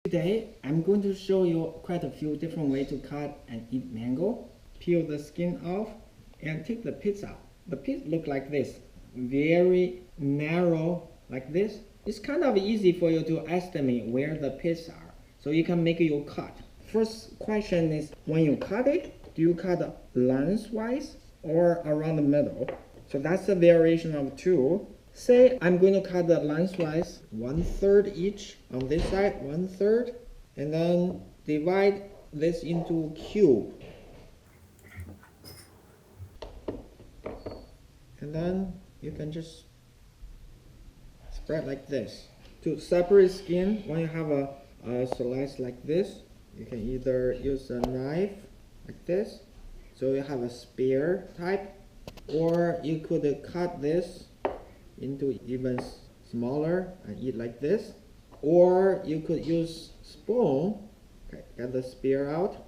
Today, I'm going to show you quite a few different ways to cut and eat mango. Peel the skin off and take the pits out. The pits look like this, very narrow like this. It's kind of easy for you to estimate where the pits are, so you can make your cut. First question is, when you cut it, do you cut lengthwise or around the middle? So that's a variation of two. Say I'm going to cut the lengthwise 1/3 each on this side, 1/3, and then divide this into cube. And then you can just spread like this. To separate skin, when you have a slice like this, you can either use a knife like this, so you have a spear type, or you could cut this into even smaller and eat like this, or you could use spoon. Okay, get the spear out.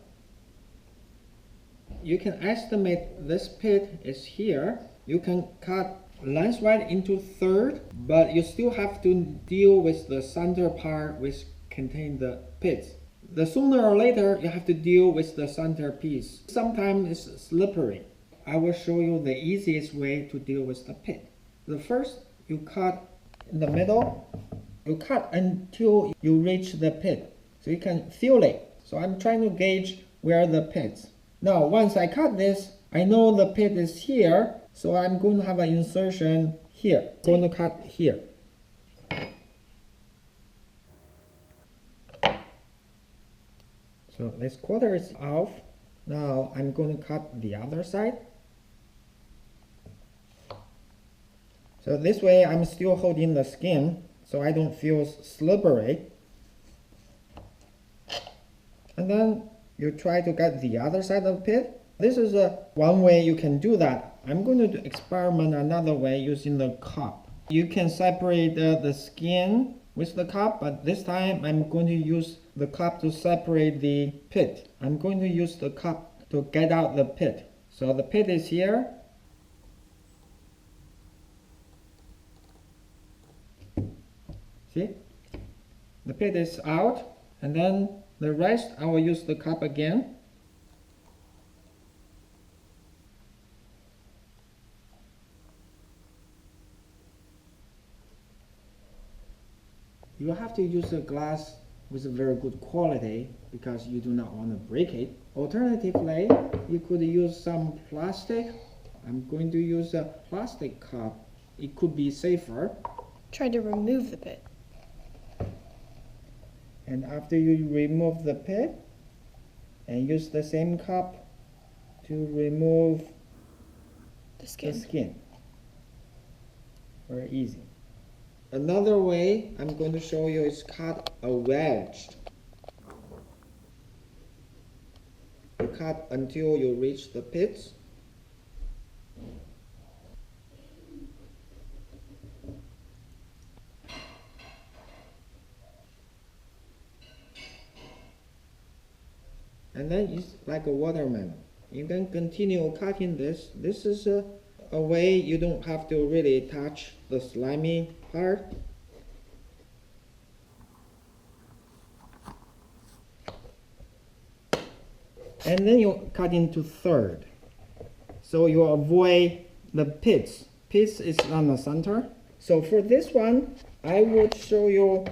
You can estimate this pit is here. You can cut lengthwise into third, but you still have to deal with the center part which contains the pits. The sooner or later you have to deal with the center piece. Sometimes it's slippery. I will show you the easiest way to deal with the pit. The first, you cut in the middle. You cut until you reach the pit, so you can feel it. So I'm trying to gauge where the pits. Now, once I cut this, I know the pit is here, so I'm going to have an insertion here. I'm going to cut here. So this quarter is off. Now I'm going to cut the other side. So this way I'm still holding the skin, so I don't feel slippery. And then you try to get the other side of the pit. This is one way you can do that. I'm going to experiment another way using the cup. You can separate the skin with the cup, but this time I'm going to use the cup to separate the pit. I'm going to use the cup to get out the pit. So the pit is here. See? The pit is out, and then the rest I will use the cup again. You have to use a glass with a very good quality because you do not want to break it. Alternatively, you could use some plastic. I'm going to use a plastic cup. It could be safer. Try to remove the pit. And after you remove the pit, and use the same cup to remove The skin. the skin. Very easy. Another way I'm going to show you is cut a wedge. You cut until you reach the pits. And then it's like a watermelon. You can continue cutting this. This is a way you don't have to really touch the slimy part. And then you cut into third. So you avoid the pits. Pits is on the center. So for this one, I would show you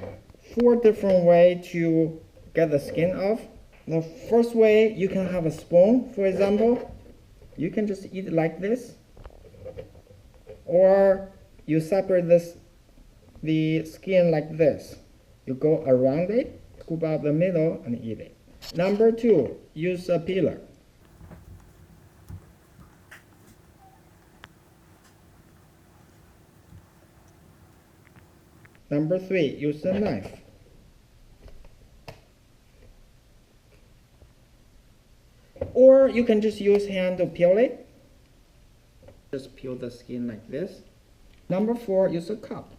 4 different ways to get the skin off. The first way, you can have a spoon, for example. You can just eat it like this. Or you separate the skin like this. You go around it, scoop out the middle, and eat it. Number 2, use a peeler. Number 3, use a knife. Or you can just use hand to peel it. Just peel the skin like this. Number 4, use a cup.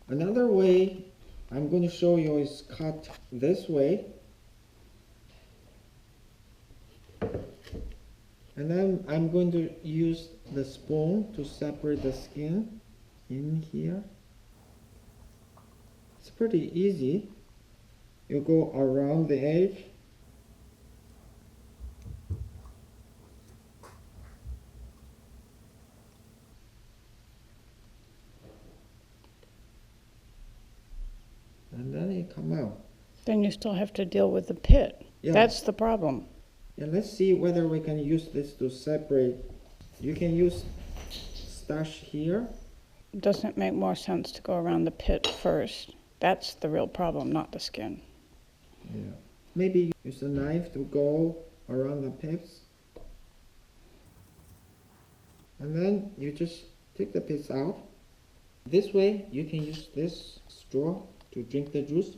Another way I'm going to show you is cut this way. And then I'm going to use the spoon to separate the skin. in here. It's pretty easy. You go around the edge. And then it come out. Then you still have to deal with the pit. Yeah. That's the problem. Yeah, let's see whether we can use this to separate. You can use stash here. Doesn't it make more sense to go around the pit first? That's the real problem, not the skin. Yeah. Maybe use a knife to go around the pips. And then you just take the pips out. This way you can use this straw to drink the juice.